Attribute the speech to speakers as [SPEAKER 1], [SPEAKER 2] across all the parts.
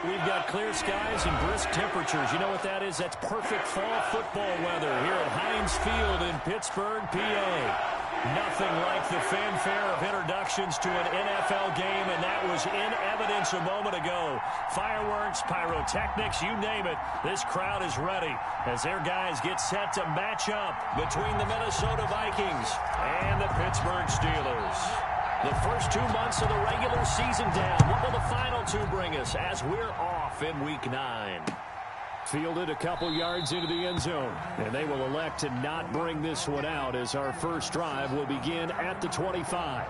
[SPEAKER 1] We've got clear skies and brisk temperatures. You know what that is? That's perfect fall football weather here at Heinz Field in Pittsburgh, PA. Nothing like the fanfare of introductions to an NFL game, and that was in evidence a moment ago. Fireworks, pyrotechnics, you name it. This crowd is ready as their guys get set to match up between the Minnesota Vikings and the Pittsburgh Steelers. The first 2 months of the regular season down. What will the final two bring us as we're off in Week 9? Fielded a couple yards into the end zone, and they will elect to not bring this one out as our first drive will begin at the 25.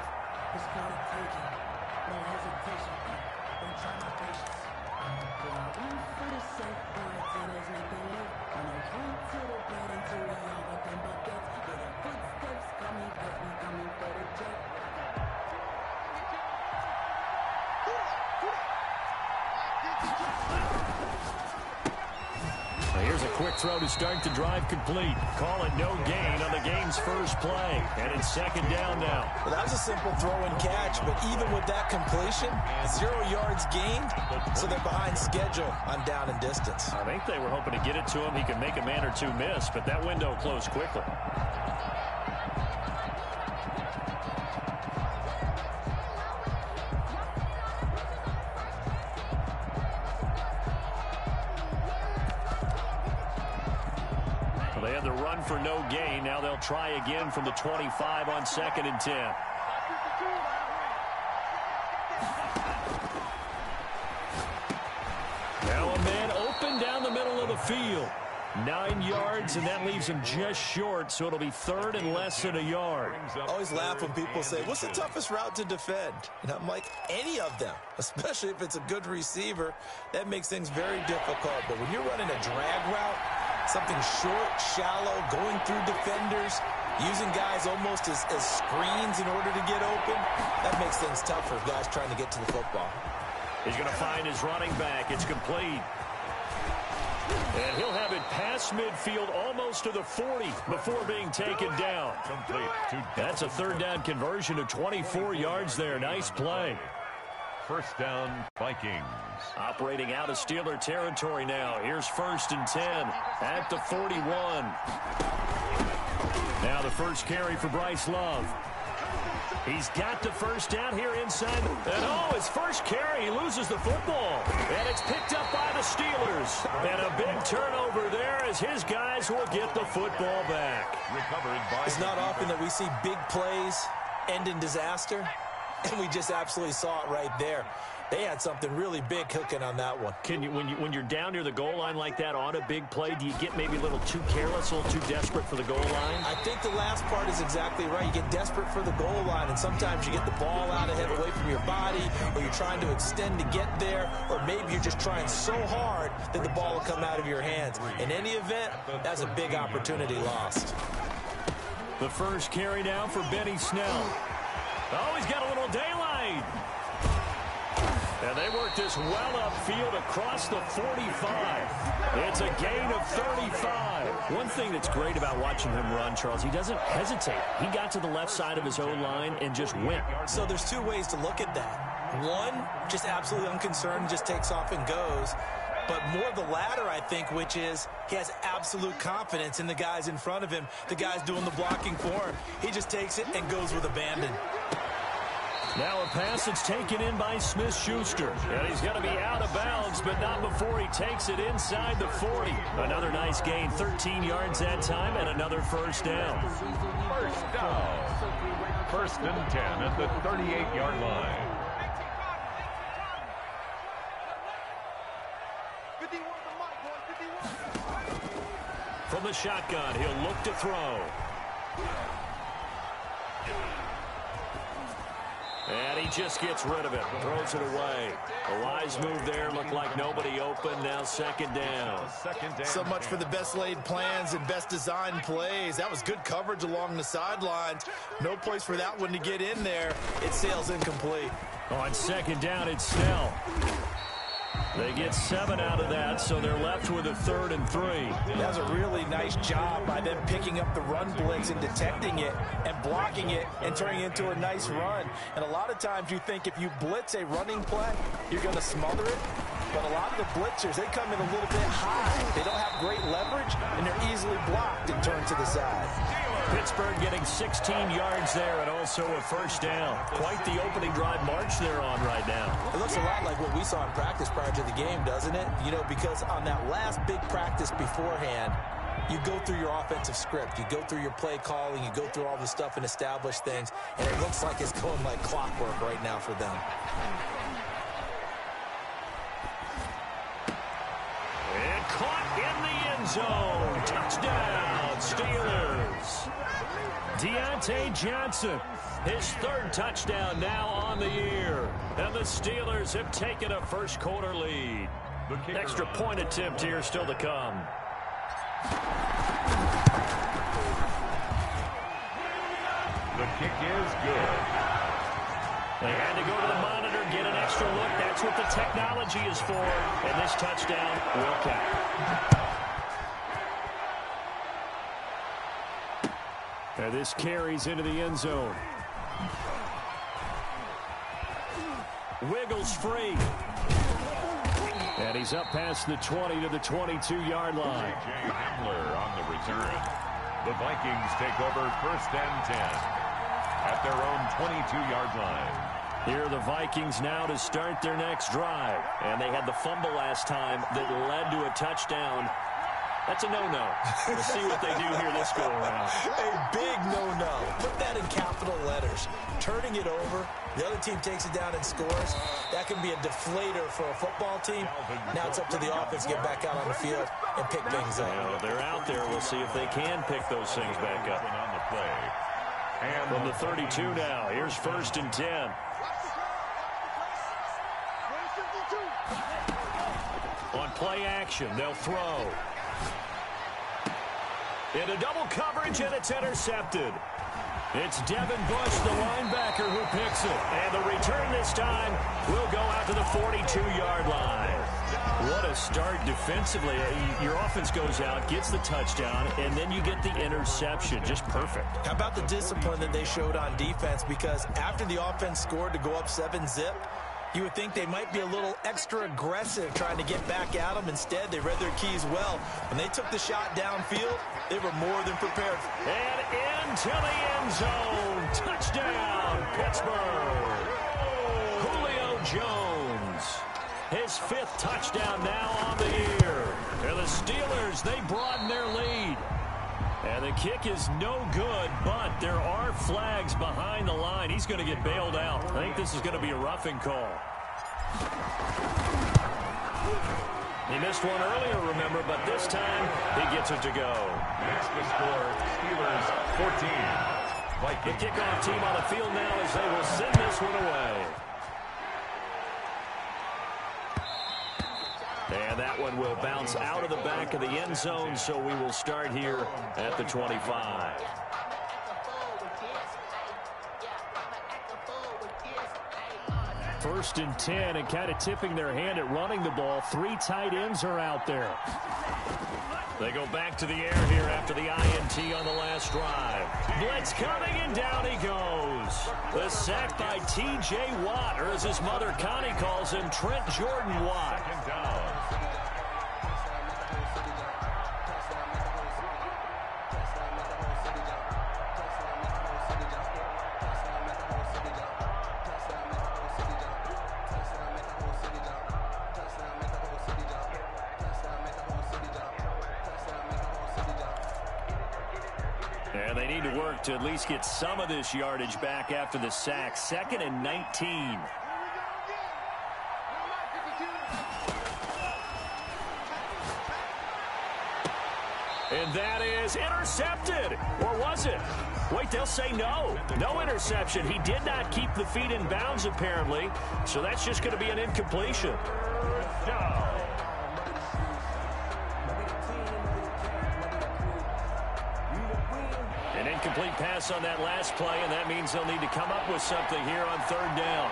[SPEAKER 1] Here's a quick throw to start the drive complete. Call it no gain on the game's first play. And it's second down now.
[SPEAKER 2] Well, that was a simple throw and catch, but even with that completion, 0 yards gained, so they're behind schedule on down and distance.
[SPEAKER 1] I think they were hoping to get it to him. He could make a man or two miss, but that window closed quickly. They had the run for no gain. Now they'll try again from the 25 on 2nd and 10. Now a man open down the middle of the field. 9 yards, and that leaves him just short, so it'll be third and less than a yard.
[SPEAKER 2] I always laugh when people say, what's the toughest route to defend? And I'm like, any of them, especially if it's a good receiver. That makes things very difficult. But when you're running a drag route, something short, shallow, going through defenders, using guys almost as screens in order to get open, that makes things tough for guys trying to get to the football.
[SPEAKER 1] He's going to find his running back. It's complete. And he'll have it past midfield almost to the 40 before being taken down. That's a third down conversion of 24 yards there. Nice play.
[SPEAKER 3] First down, Vikings.
[SPEAKER 1] Operating out of Steeler territory now. Here's 1st and 10 at the 41. Now the first carry for Bryce Love. He's got the first down here inside. And his first carry, he loses the football. And it's picked up by the Steelers. And a big turnover there as his guys will get the football back.
[SPEAKER 2] It's not often that we see big plays end in disaster. And we just absolutely saw it right there. They had something really big cooking on that one.
[SPEAKER 1] Can you, when you're down near the goal line like that on a big play, do you get maybe a little too careless, a little too desperate for the goal line?
[SPEAKER 2] I think the last part is exactly right. You get desperate for the goal line, and sometimes you get the ball out ahead away from your body, or you're trying to extend to get there, or maybe you're just trying so hard that the ball will come out of your hands. In any event, that's a big opportunity lost.
[SPEAKER 1] The first carry now for Benny Snell. Oh, he's got a little daylight. And they work this well upfield across the 45. It's a gain of 35. One thing that's great about watching him run, Charles, he doesn't hesitate. He got to the left side of his own line and just went.
[SPEAKER 2] So there's two ways to look at that. One, just absolutely unconcerned, just takes off and goes. But more the latter, I think, which is he has absolute confidence in the guys in front of him, the guys doing the blocking for him. He just takes it and goes with abandon.
[SPEAKER 1] Now a pass that's taken in by Smith-Schuster. And he's going to be out of bounds, but not before he takes it inside the 40. Another nice gain, 13 yards that time, and another first down.
[SPEAKER 3] First down. 1st and 10 at the 38-yard line.
[SPEAKER 1] From the shotgun, he'll look to throw. And he just gets rid of it, throws it away. A wise move there, looked like nobody open, now second down.
[SPEAKER 4] So much for the best laid plans and best designed plays. That was good coverage along the sidelines. No place for that one to get in there. It sails incomplete.
[SPEAKER 1] On second down, it's Snell. They get 7 out of that, so they're left with a 3rd and 3.
[SPEAKER 2] That was a really nice job by them picking up the run blitz and detecting it and blocking it and turning it into a nice run. And a lot of times you think if you blitz a running play, you're going to smother it. but a lot of the blitzers, they come in a little bit high. They don't have great leverage, and they're easily blocked and turned to the side.
[SPEAKER 1] Pittsburgh getting 16 yards there and also a first down. Quite the opening drive march they're on right now.
[SPEAKER 2] It looks a lot like what we saw in practice prior to the game, doesn't it? You know, because on that last big practice beforehand, you go through your offensive script. You go through your play calling. You go through all the stuff and establish things. And it looks like it's going like clockwork right now for them.
[SPEAKER 1] And caught in the end zone. Touchdown, Steelers. Deontay Johnson, his third touchdown now on the year. And the Steelers have taken a first quarter lead. Extra point attempt here still to come.
[SPEAKER 3] The kick is good.
[SPEAKER 1] They had to go to the monitor, get an extra look. That's what the technology is for. And this touchdown will count. And this carries into the end zone. Wiggles free. And he's up past the 20 to the 22-yard line.
[SPEAKER 3] J.J. Hamler on the return. The Vikings take over first and 10 at their own 22-yard line.
[SPEAKER 1] Here are the Vikings now to start their next drive. And they had the fumble last time that led to a touchdown. That's a no-no. We'll see what they do here this go-around.
[SPEAKER 2] A big no-no. Put that in capital letters. Turning it over, the other team takes it down and scores. That can be a deflator for a football team. Now it's up to the offense to get back out on the field and pick things up.
[SPEAKER 1] Well, they're out there. We'll see if they can pick those things back up.
[SPEAKER 3] On the play. And
[SPEAKER 1] from the 32 now, here's first and 10. On play action, they'll throw. Into double coverage, and it's intercepted. It's Devin Bush, the linebacker, who picks it. And the return this time will go out to the 42-yard line. What a start defensively. Your offense goes out, gets the touchdown, and then you get the interception. Just perfect.
[SPEAKER 2] How about the discipline that they showed on defense? Because after the offense scored to go up 7-zip, you would think they might be a little extra aggressive trying to get back at them. Instead, they read their keys well. When they took the shot downfield, they were more than prepared.
[SPEAKER 1] And into the end zone. Touchdown, Pittsburgh. Julio Jones. His fifth touchdown now on the year. And the Steelers, they broaden their lead. And the kick is no good, but there are flags behind the line. He's going to get bailed out. I think this is going to be a roughing call. He missed one earlier, remember, but this time he gets it to go.
[SPEAKER 3] That's the score. Steelers 14.
[SPEAKER 1] The kickoff team on the field now as they will send this one away. And that one will bounce out of the back of the end zone, so we will start here at the 25. First and 10, and kind of tipping their hand at running the ball. Three tight ends are out there. They go back to the air here after the INT on the last drive. Blitz coming, and down he goes. The sack by T.J. Watt, or as his mother Connie calls him, Trent Jordan Watt.
[SPEAKER 3] Second down.
[SPEAKER 1] And they need to work to at least get some of this yardage back after the sack. 2nd and 19. And that is intercepted. Or was it? Wait, they'll say no. No interception. He did not keep the feet in bounds, apparently. So that's just going to be an incompletion. An incomplete pass on that last play, and that means they'll need to come up with something here on third down.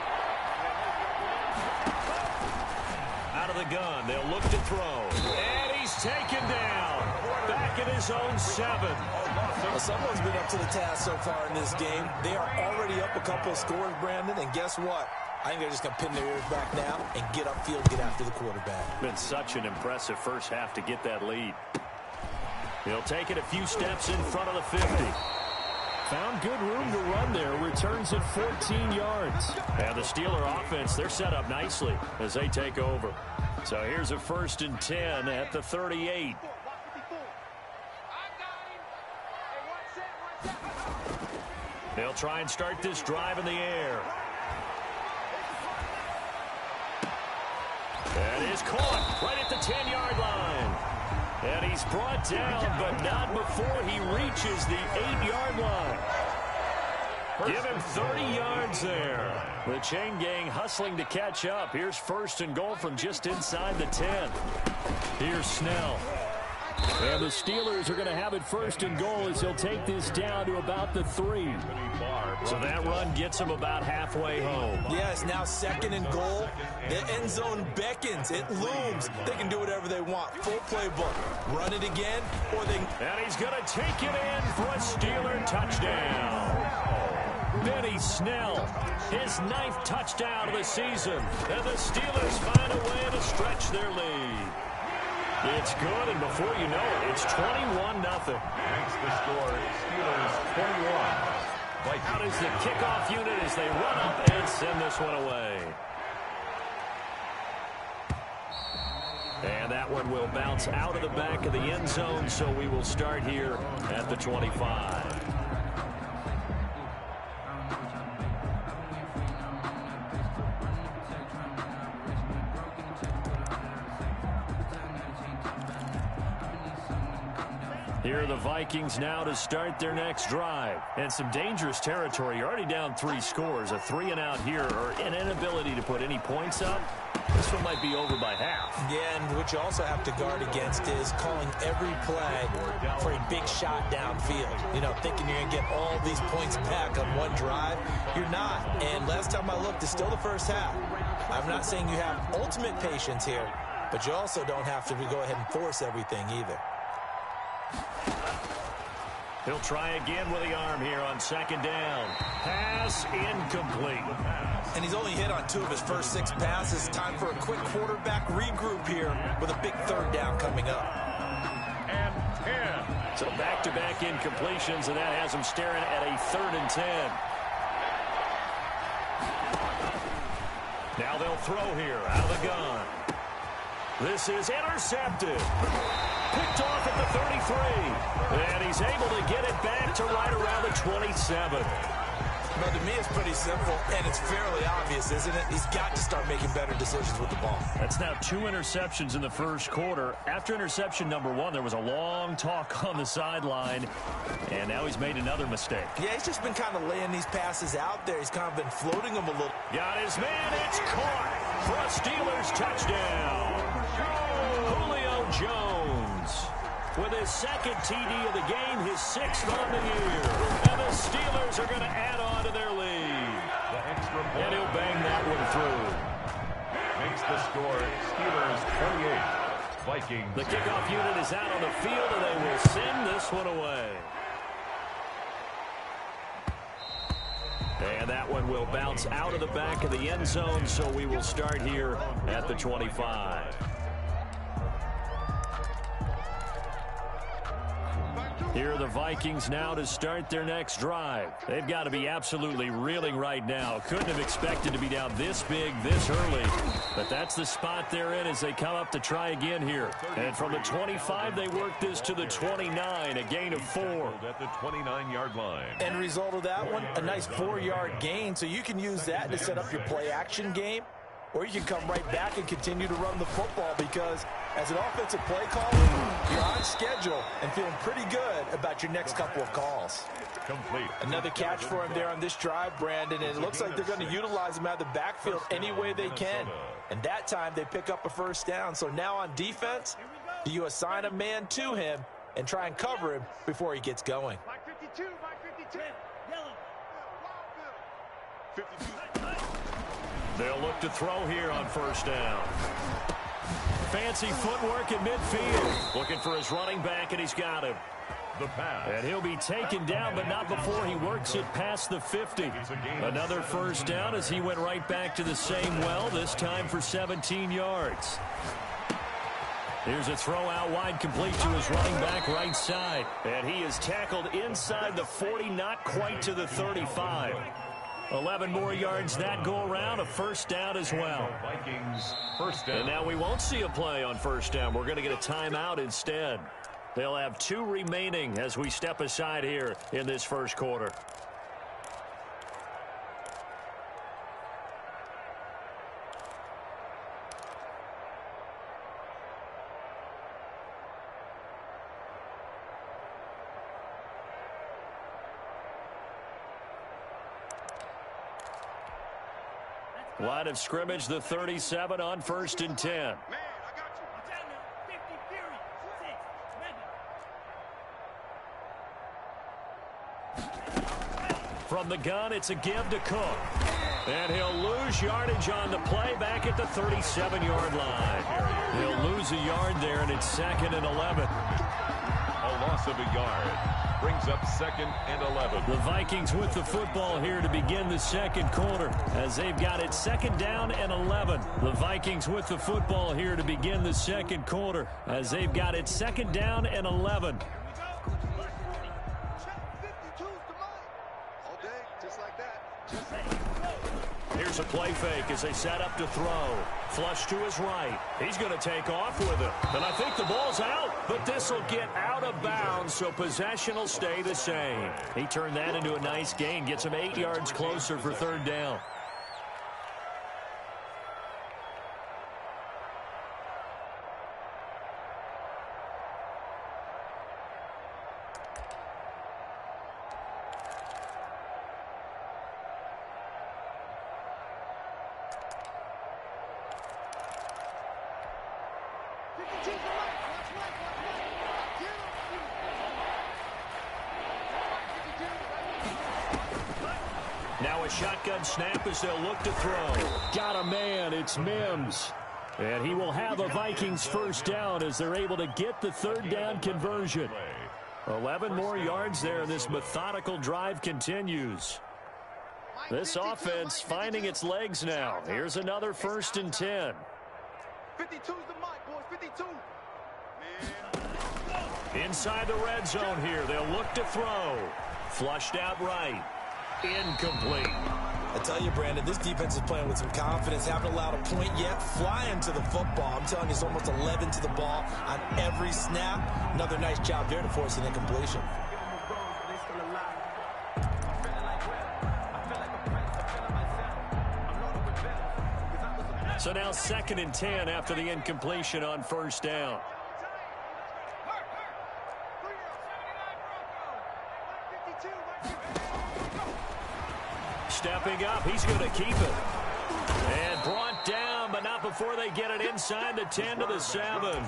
[SPEAKER 1] Out of the gun, they'll look to throw. And he's taken down. Back at his own 7.
[SPEAKER 2] Well, someone's been up to the task so far in this game. They are already up a couple of scores, Brandon, and guess what? I think they're just going to pin their ears back now and get upfield, get after the quarterback.
[SPEAKER 1] Been such an impressive first half to get that lead. He'll take it a few steps in front of the 50. Found good room to run there. Returns it 14 yards. And the Steeler offense, they're set up nicely as they take over. So here's a 1st and 10 at the 38. They'll try and start this drive in the air. And is caught right at the 10-yard line. And he's brought down, but not before he reaches the 8-yard line. Give him 30 yards there. The chain gang hustling to catch up. Here's 1st and goal from just inside the 10. Here's Snell. And the Steelers are going to have it 1st and goal as he'll take this down to about the 3. So that run gets him about halfway home.
[SPEAKER 2] Yeah, it's now 2nd and goal. The end zone beckons. It looms. They can do whatever they want. Full playbook. Run it again, or they...
[SPEAKER 1] And he's going to take it in for a Steeler touchdown. Benny Snell, his 9th touchdown of the season. And the Steelers find a way to stretch their lead. It's good, and before you know it, it's 21-0.
[SPEAKER 3] Makes the score Steelers 21.
[SPEAKER 1] Out is the kickoff unit as they run up and send this one away. And that one will bounce out of the back of the end zone, so we will start here at the 25. Here are the Vikings now to start their next drive. And some dangerous territory. You're already down 3 scores. A 3-and-out here, or an inability to put any points up. This one might be over by half.
[SPEAKER 2] Yeah, and what you also have to guard against is calling every play for a big shot downfield. You know, thinking you're going to get all these points back on one drive. You're not. And last time I looked, it's still the first half. I'm not saying you have ultimate patience here, but you also don't have to go ahead and force everything either.
[SPEAKER 1] He'll try again with the arm here on 2nd down. Pass incomplete.
[SPEAKER 2] And he's only hit on 2 of his first 6 passes. Time for a quick quarterback regroup here with a big 3rd down coming up.
[SPEAKER 3] And 10.
[SPEAKER 1] So back-to-back incompletions, and that has him staring at a 3rd and 10. Now they'll throw here out of the gun. This is intercepted. Picked off at the 33. And he's able to get it back to right around the 27.
[SPEAKER 2] Well, to me, it's pretty simple, and it's fairly obvious, isn't it? He's got to start making better decisions with the ball.
[SPEAKER 1] That's now 2 interceptions in the first quarter. After interception number 1, there was a long talk on the sideline, and now he's made another mistake.
[SPEAKER 2] Yeah, he's just been kind of laying these passes out there. He's kind of been floating them a little.
[SPEAKER 1] Got his man. It's caught for a Steelers touchdown. Julio Jones with his 2nd TD of the game, his 6th on the year. And the Steelers are going to add on to their lead. And he'll bang that one through.
[SPEAKER 3] Makes the score Steelers 28. Vikings.
[SPEAKER 1] The kickoff unit is out on the field, and they will send this one away. And that one will bounce out of the back of the end zone, so we will start here at the 25. Here are the Vikings now to start their next drive. They've got to be absolutely reeling right now. Couldn't have expected to be down this big, this early. But that's the spot they're in as they come up to try again here. And from the 25, they work this to the 29, a gain of 4.
[SPEAKER 3] At the 29-yard line.
[SPEAKER 2] End result of that one, a nice 4-yard gain. So you can use that to set up your play-action game. Or you can come right back and continue to run the football because as an offensive play caller, you're on schedule and feeling pretty good about your next couple of calls.
[SPEAKER 3] Complete.
[SPEAKER 2] Another catch for him there on this drive, Brandon, and it looks like they're going to utilize him out of the backfield any way they can. And that time they pick up a 1st down. So now on defense, do you assign a man to him and try and cover him before he gets going?
[SPEAKER 5] Mike 52, Mike 52. Yellow. 52.
[SPEAKER 1] They'll look to throw here on 1st down. Fancy footwork in midfield. Looking for his running back, and he's got him.
[SPEAKER 3] The pass.
[SPEAKER 1] And he'll be taken down, but not before he works it past the 50. Another first down as he went right back to the same well, this time for 17 yards. Here's a throw out wide, complete to his running back right side. And he is tackled inside the 40, not quite to the 35. 11 more yards that go around, a first down as well.
[SPEAKER 3] Vikings first down.
[SPEAKER 1] And now we won't see a play on first down. We're going to get a timeout instead. They'll have 2 remaining as we step aside here in this first quarter. Line of scrimmage, the 37 on 1st and 10.
[SPEAKER 5] Man, I got you. Watch out now. 50 Fury. 6. Madden.
[SPEAKER 1] From the gun, it's a give to Cook. And he'll lose yardage on the play back at the 37-yard line. He'll lose a yard there, and it's 2nd and 11.
[SPEAKER 3] A loss of a yard. Brings up 2nd and 11.
[SPEAKER 1] The Vikings with the football here to begin the second quarter as they've got it 2nd down and 11. The Vikings with the football here to begin the second quarter as they've got it 2nd down and 11. Here's a play fake as they set up to throw. Flush to his right. He's going to take off with it. And I think the ball's out, but this will get out of bounds, so possession will stay the same. He turned that into a nice gain, gets him 8 yards closer for 3rd down. Now a shotgun snap as they'll look to throw. Got a man, it's Mims. And he will have a Vikings first down as they're able to get the 3rd down conversion. 11 more yards there. This methodical drive continues. This offense finding its legs now. Here's another 1st and 10.
[SPEAKER 5] 52's the mic, boys. 52.
[SPEAKER 1] Inside the red zone here. They'll look to throw. Flushed out right. Incomplete.
[SPEAKER 2] I tell you, Brandon, this defense is playing with some confidence. Haven't allowed a point yet. Flying to the football. I'm telling you, it's almost 11 to the ball on every snap. Another nice job there to force an incompletion.
[SPEAKER 1] So now 2nd and 10 after the incompletion on 1st down. Stepping up, he's going to keep it. And brought down, but not before they get it inside the 10 to the 7.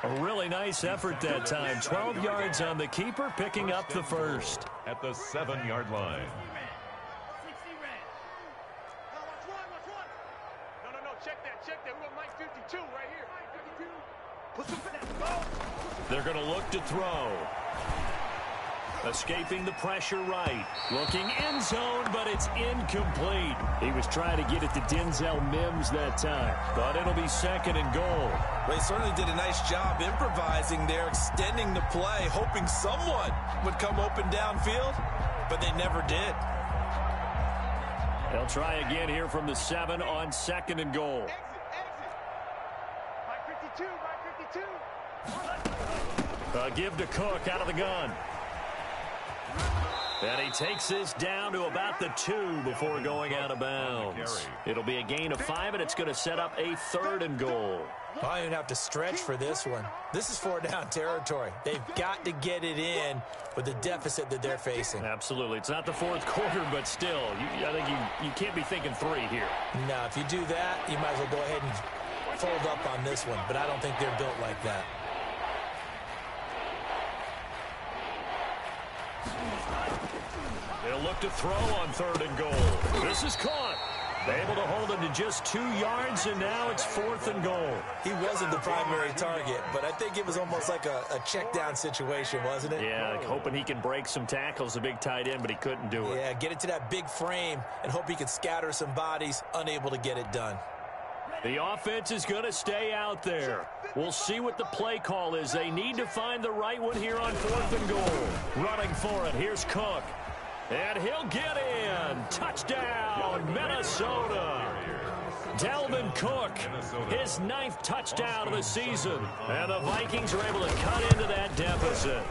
[SPEAKER 1] A really nice effort that time. 12 yards on the keeper, picking up the first.
[SPEAKER 3] At the 7-yard line.
[SPEAKER 5] 60 red. No, check that. We got Mike 52 right here. Mike 52. Put some.
[SPEAKER 1] They're going to look to throw. Escaping the pressure right. Looking end zone, but it's incomplete. He was trying to get it to Denzel Mims that time, but it'll be 2nd and goal.
[SPEAKER 2] Well, he certainly did a nice job improvising there, extending the play, hoping someone would come open downfield, but they never did.
[SPEAKER 1] They'll try again here from the 7 on 2nd and goal.
[SPEAKER 5] Exit. Mike 52.
[SPEAKER 1] A give to Cook out of the gun. And he takes this down to about the 2 before going out of bounds. It'll be a gain of 5, and it's going to set up a 3rd and goal.
[SPEAKER 2] I don't even have to stretch for this one. This is 4-down territory. They've got to get it in with the deficit that they're facing.
[SPEAKER 1] Absolutely. It's not the 4th quarter, but still, I think you can't be thinking 3 here.
[SPEAKER 2] No, if you do that, you might as well go ahead and fold up on this one, but I don't think they're built like that.
[SPEAKER 1] They'll look to throw on 3rd and goal. This is caught. Able to hold him to just 2 yards, and now it's 4th and goal.
[SPEAKER 2] He wasn't the primary target, but I think it was almost like a check down situation, wasn't it?
[SPEAKER 1] Yeah, like hoping he can break some tackles, a big tight end, but he couldn't do it.
[SPEAKER 2] Yeah, get it to that big frame and hope he could scatter some bodies, unable to get it done.
[SPEAKER 1] The offense is going to stay out there. We'll see what the play call is. They need to find the right one here on 4th and goal. Running for it, here's Cook. And he'll get in. Touchdown, Minnesota. Dalvin Cook, his 9th touchdown of the season. And the Vikings are able to cut into that deficit.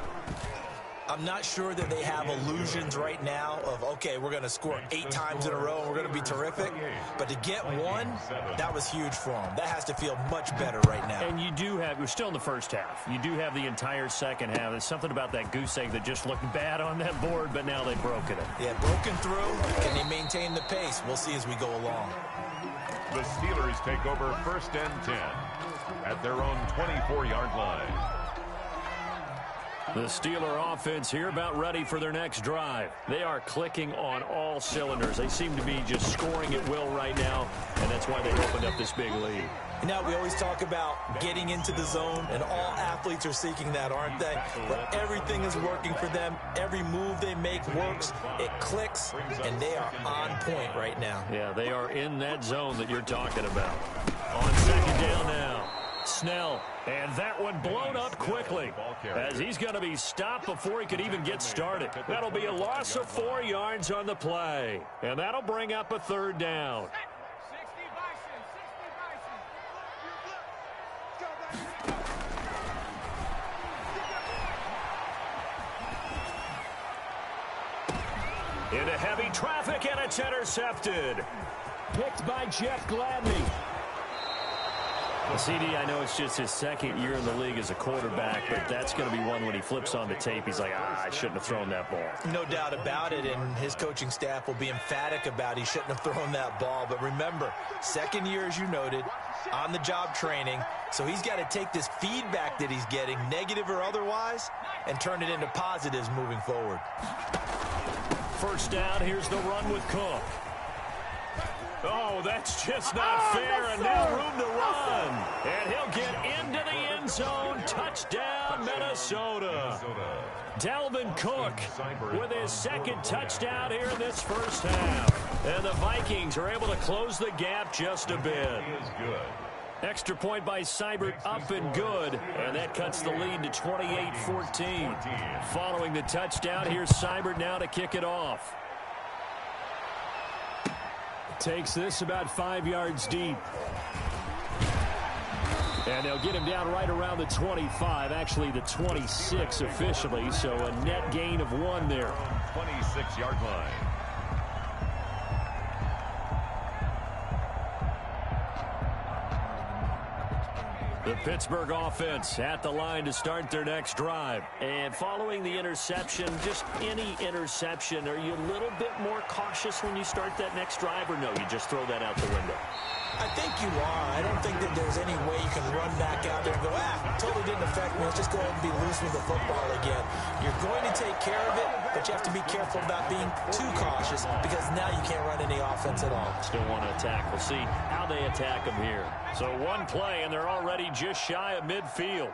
[SPEAKER 2] I'm not sure that they have illusions right now of, okay, we're going to score 8 times in a row and we're going to be terrific. But to get one, that was huge for them. That has to feel much better right now.
[SPEAKER 1] And you do have, we're still in the first half. You do have the entire second half. There's something about that goose egg that just looked bad on that board, but now they've broken it.
[SPEAKER 2] Yeah, broken through. Can they maintain the pace? We'll see as we go along.
[SPEAKER 3] The Steelers take over 1st and 10 at their own 24-yard line.
[SPEAKER 1] The Steeler offense here about ready for their next drive. They are clicking on all cylinders. They seem to be just scoring at will right now, and that's why they opened up this big lead.
[SPEAKER 2] You know, we always talk about getting into the zone, and all athletes are seeking that, aren't they? But everything is working for them. Every move they make works. It clicks, and they are on point right now.
[SPEAKER 1] Yeah, they are in that zone that you're talking about. On 2nd down now. Snell, and that one blown up quickly as he's going to be stopped before he could even get started. That'll be a loss of 4 yards on the play, and that'll bring up a 3rd down. Into heavy traffic, and it's intercepted. Picked by Jeff Gladney. CD, I know it's just his 2nd year in the league as a quarterback, but that's going to be one when he flips on the tape. He's like, I shouldn't have thrown that ball.
[SPEAKER 2] No doubt about it, and his coaching staff will be emphatic about he shouldn't have thrown that ball. But remember, 2nd year, as you noted, on-the-job training, so he's got to take this feedback that he's getting, negative or otherwise, and turn it into positives moving forward.
[SPEAKER 1] 1st down, here's the run with Cook. Oh, that's just not fair, and now room to run. And he'll get into the end zone. Touchdown, Minnesota. Dalvin Cook with his 2nd touchdown here in this first half. And the Vikings are able to close the gap just a bit. Extra point by Seibert, up and good. And that cuts the lead to 28-14. Following the touchdown, here's Seibert now to kick it off. Takes this about 5 yards deep. And they'll get him down right around the 25, actually the 26 officially, so a net gain of 1 there.
[SPEAKER 3] 26-yard line.
[SPEAKER 1] The Pittsburgh offense at the line to start their next drive. And following the interception, just any interception, are you a little bit more cautious when you start that next drive, or no, you just throw that out the window?
[SPEAKER 2] I think you are. I don't think that there's any way you can run back out there and go, totally didn't affect me. Let's just go ahead and be loose with the football again. You're going to take care of it, but you have to be careful about being too cautious because now you can't run any offense at all.
[SPEAKER 1] Still want to attack. We'll see how they attack them here. So 1 play, and they're already just shy of midfield.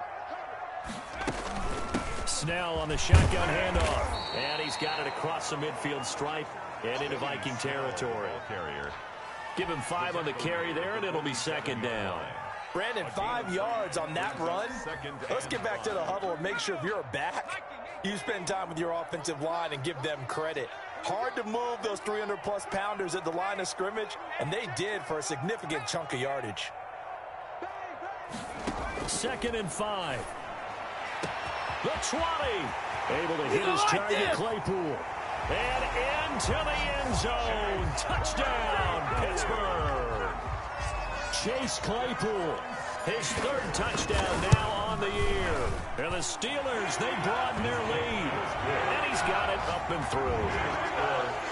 [SPEAKER 1] Snell on the shotgun handoff. And he's got it across the midfield stripe and into Viking territory. Give him 5 on the carry there, and it'll be 2nd down.
[SPEAKER 2] Brandon, 5 yards on that run. Let's get back to the huddle and make sure if you're a back, you spend time with your offensive line and give them credit. Hard to move those 300-plus pounders at the line of scrimmage, and they did for a significant chunk of yardage.
[SPEAKER 1] 2nd and 5. The 20. Able to hit his target, Claypool. And into the end zone. Touchdown, Pittsburgh. Chase Claypool, his 3rd touchdown now on the year. And the Steelers, they broaden their lead. And he's got it up and through.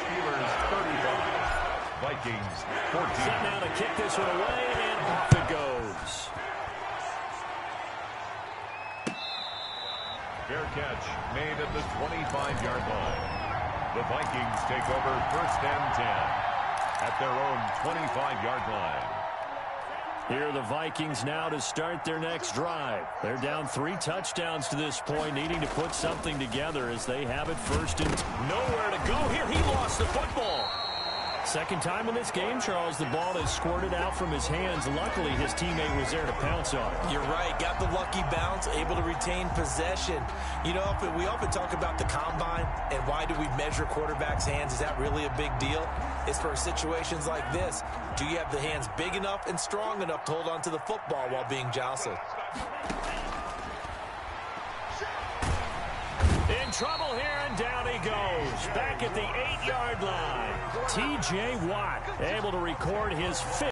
[SPEAKER 3] Steelers 35, Vikings 14.
[SPEAKER 1] Set now to kick this one away, and off it goes.
[SPEAKER 3] Fair catch made at the 25-yard line. The Vikings take over 1st and 10. at their own 25-yard line.
[SPEAKER 1] Here are the Vikings now to start their next drive. They're down 3 touchdowns to this point, needing to put something together as they have it first and nowhere to go here. He lost the football. Second time in this game, Charles, the ball has squirted out from his hands. Luckily, his teammate was there to pounce on it.
[SPEAKER 2] You're right. Got the lucky bounce, able to retain possession. You know, we often talk about the combine and why do we measure quarterbacks' hands. Is that really a big deal? It's for situations like this. Do you have the hands big enough and strong enough to hold on to the football while being jostled?
[SPEAKER 1] In trouble here, and down he goes. Back at the 8-yard line. T.J. Watt able to record his 5th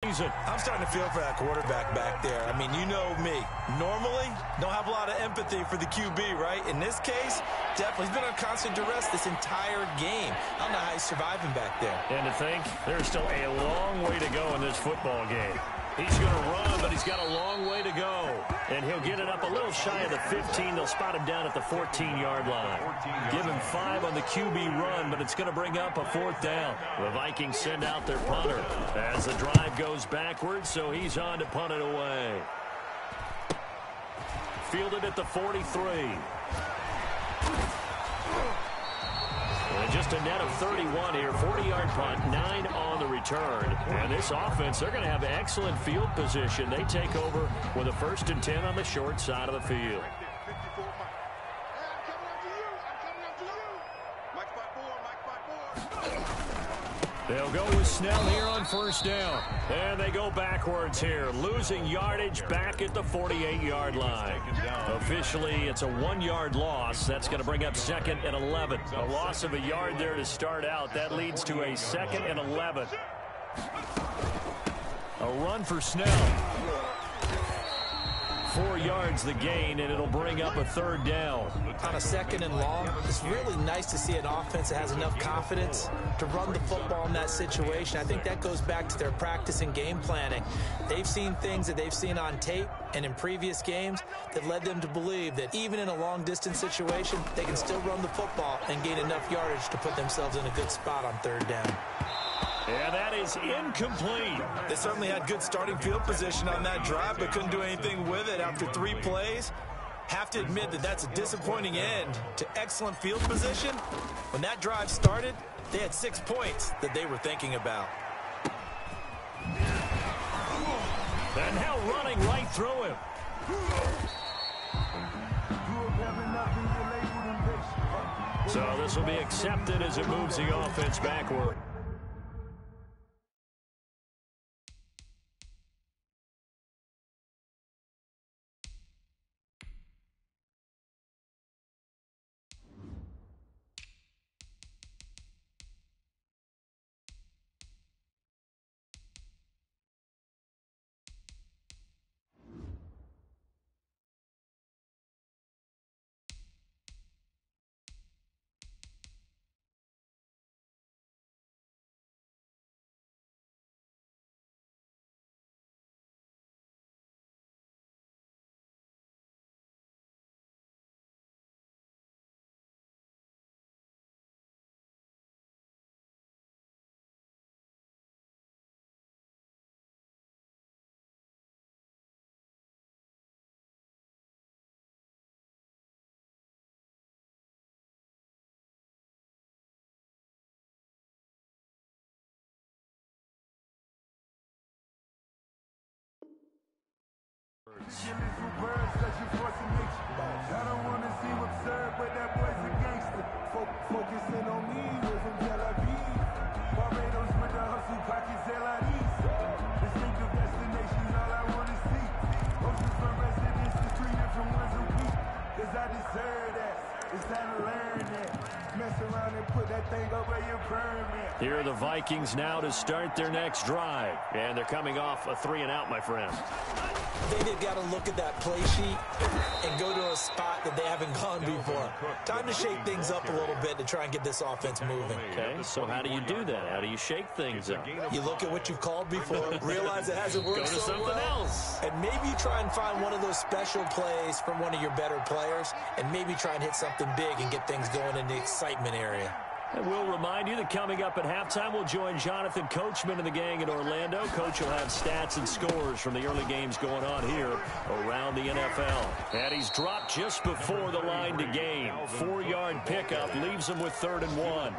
[SPEAKER 1] season.
[SPEAKER 2] I'm starting to feel for that quarterback back there. I mean, you know me. Normally, don't have a lot of empathy for the QB, right? In this case, definitely. He's been on constant duress this entire game. I don't know how he's surviving back there.
[SPEAKER 1] And to think, there's still a long way to go in this football game. He's going to run, but he's got a long way to go. And he'll get it up a little shy of the 15. They'll spot him down at the 14-yard line. Give him 5 on the QB run, but it's going to bring up a 4th down. The Vikings send out their punter as the drive goes backwards, so he's on to punt it away. Fielded at the 43. And just a net of 31 here. 40-yard punt, 9 on the return. And this offense, they're going to have excellent field position. They take over with a 1st and 10 on the short side of the field. They'll go with Snell here on 1st down. And they go backwards here, losing yardage back at the 48-yard line. Officially, it's a 1-yard loss. That's going to bring up 2nd and 11. A loss of a yard there to start out. That leads to a 2nd and 11. A run for Snell. 4 yards the gain, and it'll bring up a 3rd down.
[SPEAKER 2] On a 2nd and long, it's really nice to see an offense that has enough confidence to run the football in that situation. I think that goes back to their practice and game planning. They've seen things that they've seen on tape and in previous games that led them to believe that even in a long-distance situation, they can still run the football and gain enough yardage to put themselves in a good spot on 3rd down.
[SPEAKER 1] And that is incomplete.
[SPEAKER 2] They certainly had good starting field position on that drive, but couldn't do anything with it after 3 plays. Have to admit that that's a disappointing end to excellent field position. When that drive started, they had 6 points that they were thinking about.
[SPEAKER 1] And now running right through him. So this will be accepted as it moves the offense backward.
[SPEAKER 6] I don't want to seem absurd, but that boy's a gangster. Focusing on me, we're from Tel Aviv. Barbados with the hustle, pockets LIDs. Distinctive destinations, all I want to see. Ocean from residences, 3 different ones a week. Cause I deserve that. It's time to learn that. Mess around and put that thing up where your permit.
[SPEAKER 1] Here are the Vikings now to start their next drive. And they're coming off a 3-and-out, my friend.
[SPEAKER 2] I think they've got to look at that play sheet and go to a spot that they haven't gone before. Time to shake things up a little bit to try and get this offense moving.
[SPEAKER 1] Okay, so how do you do that? How do you shake things up?
[SPEAKER 2] You look at what you've called before, realize it hasn't worked
[SPEAKER 1] Go to
[SPEAKER 2] so
[SPEAKER 1] something
[SPEAKER 2] well,
[SPEAKER 1] else.
[SPEAKER 2] and maybe you try and find one of those special plays from one of your better players, and maybe try and hit something big and get things going in the excitement area.
[SPEAKER 1] And we'll remind you that coming up at halftime, we'll join Jonathan Coachman and the gang in Orlando. Coach will have stats and scores from the early games going on here around the NFL. And he's dropped just before the line to gain. 4-yard pickup leaves him with 3rd and 1.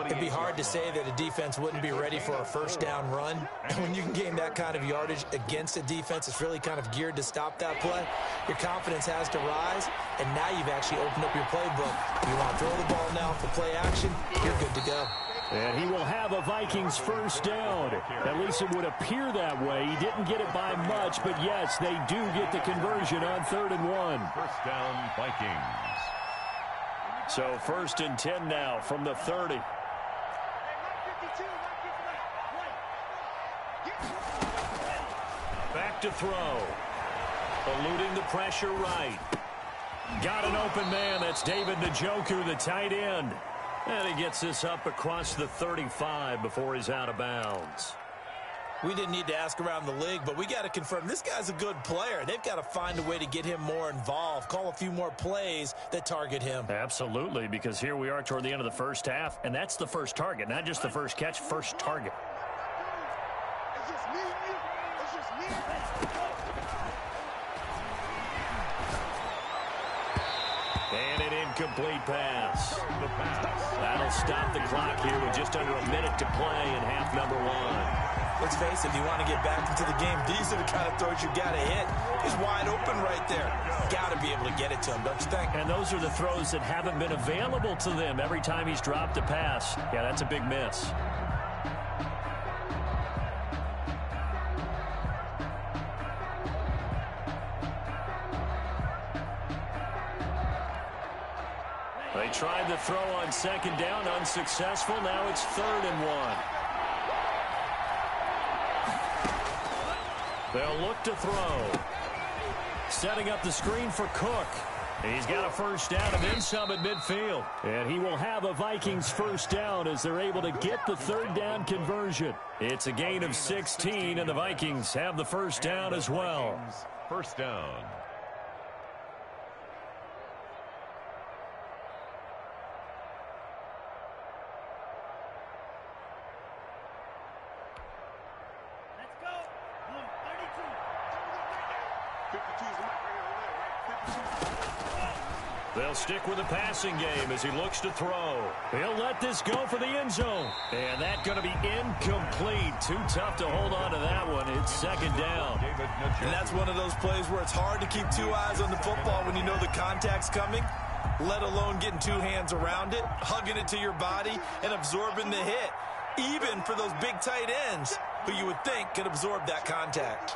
[SPEAKER 2] It'd be hard to say that a defense wouldn't be ready for a first down run. And when you can gain that kind of yardage against a defense that's really kind of geared to stop that play, your confidence has to rise, and now you've actually opened up your playbook. You want to throw the ball now for play action, you're good to go.
[SPEAKER 1] And he will have a Vikings first down. At least it would appear that way. He didn't get it by much, but yes, they do get the conversion on 3rd and 1.
[SPEAKER 3] First down, Vikings.
[SPEAKER 1] So 1st and 10 now from the 30. Back to throw. Eluding the pressure right. Got an open man. That's David Njoku, the tight end. And he gets this up across the 35 before he's out of bounds.
[SPEAKER 2] We didn't need to ask around the league, but we got to confirm this guy's a good player. They've got to find a way to get him more involved, call a few more plays that target him.
[SPEAKER 1] Absolutely, because here we are toward the end of the first half, and that's the first target, not just the first catch, first target. And an incomplete pass. That'll stop the clock here with just under a minute to play in half number 1.
[SPEAKER 2] Let's face it, if you want to get back into the game, these are the kind of throws you got to hit. He's wide open right there. Got to be able to get it to him, don't you think?
[SPEAKER 1] And those are the throws that haven't been available to them every time he's dropped a pass. Yeah, that's a big miss. They tried the throw on 2nd down, unsuccessful. Now it's 3rd and 1. They'll look to throw. Setting up the screen for Cook. He's got a first down and then some at midfield. And he will have a Vikings first down as they're able to get the 3rd down conversion. It's a gain of 16, and the Vikings have the first down as well.
[SPEAKER 3] First down.
[SPEAKER 1] They'll stick with the passing game as he looks to throw. He'll let this go for the end zone. And that's going to be incomplete. Too tough to hold on to that one. It's 2nd down.
[SPEAKER 2] And that's one of those plays where it's hard to keep 2 eyes on the football when you know the contact's coming, let alone getting 2 hands around it, hugging it to your body, and absorbing the hit, even for those big tight ends who you would think could absorb that contact.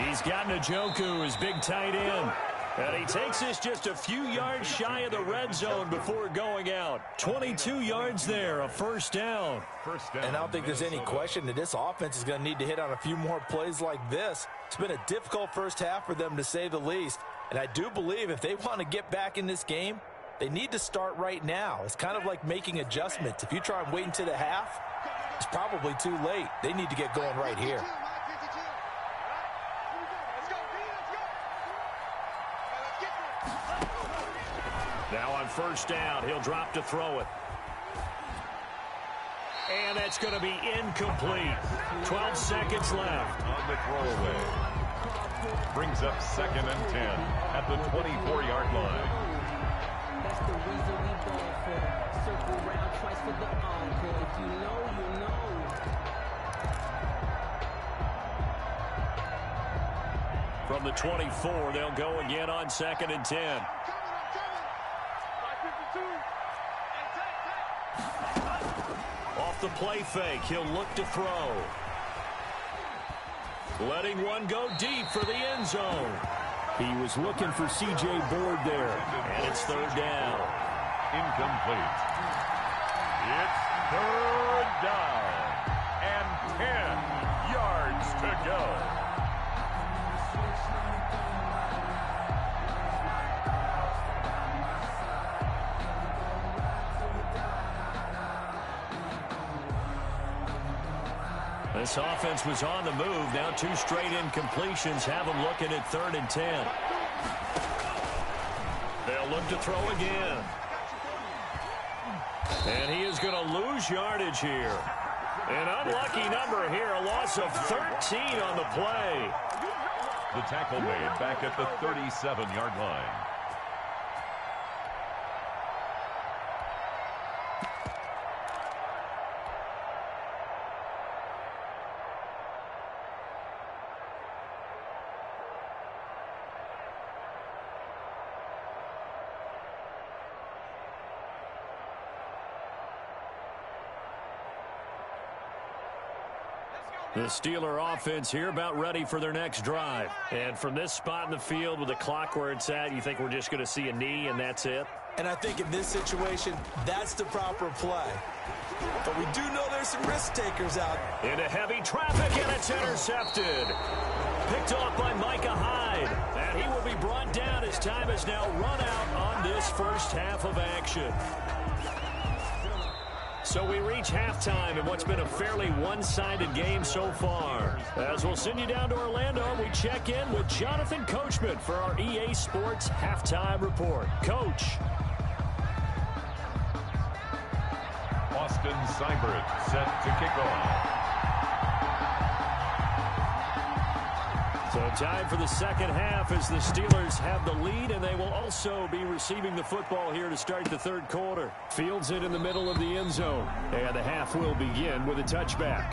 [SPEAKER 1] He's got Njoku, his big tight end. And he takes this just a few yards shy of the red zone before going out. 22 yards there, a first down.
[SPEAKER 2] And I don't think there's any question that this offense is going to need to hit on a few more plays like this. It's been a difficult first half for them, to say the least. And I do believe if they want to get back in this game, they need to start right now. It's kind of like making adjustments. If you try and wait until the half, it's probably too late. They need to get going right here.
[SPEAKER 1] Now on first down, he'll drop to throw it. And that's going to be incomplete. 12 seconds left.
[SPEAKER 3] On the throwaway. Brings up 2nd and 10 at the 24-yard line.
[SPEAKER 7] That's the reason we ball for. Circle round twice for the encore. If you know, you know.
[SPEAKER 1] From the 24, they'll go again on 2nd and 10. Off the play fake, he'll look to throw. Letting one go deep for the end zone. He was looking for C.J. Board there, and it's 3rd down.
[SPEAKER 3] Incomplete. It's 3rd down and 10 yards to go.
[SPEAKER 1] This offense was on the move. Now 2 straight incompletions have them looking at 3rd and 10. They'll look to throw again. And he is going to lose yardage here. An unlucky number here, a loss of 13 on the play.
[SPEAKER 3] The tackle made back at the 37-yard line.
[SPEAKER 1] The Steeler offense here about ready for their next drive. And from this spot in the field with the clock where it's at, you think we're just going to see a knee and that's it?
[SPEAKER 2] And I think in this situation, that's the proper play. But we do know there's some risk takers out.
[SPEAKER 1] Into heavy traffic, and it's intercepted. Picked off by Micah Hyde. And he will be brought down as time has now run out on this first half of action. So we reach halftime in what's been a fairly one-sided game so far. As we'll send you down to Orlando, we check in with Jonathan Coachman for our EA Sports Halftime Report. Coach.
[SPEAKER 3] Austin Seibert set to kick off.
[SPEAKER 1] So time for the second half as the Steelers have the lead, and they will also be receiving the football here to start the third quarter. Fields it in the middle of the end zone, and the half will begin with a touchback.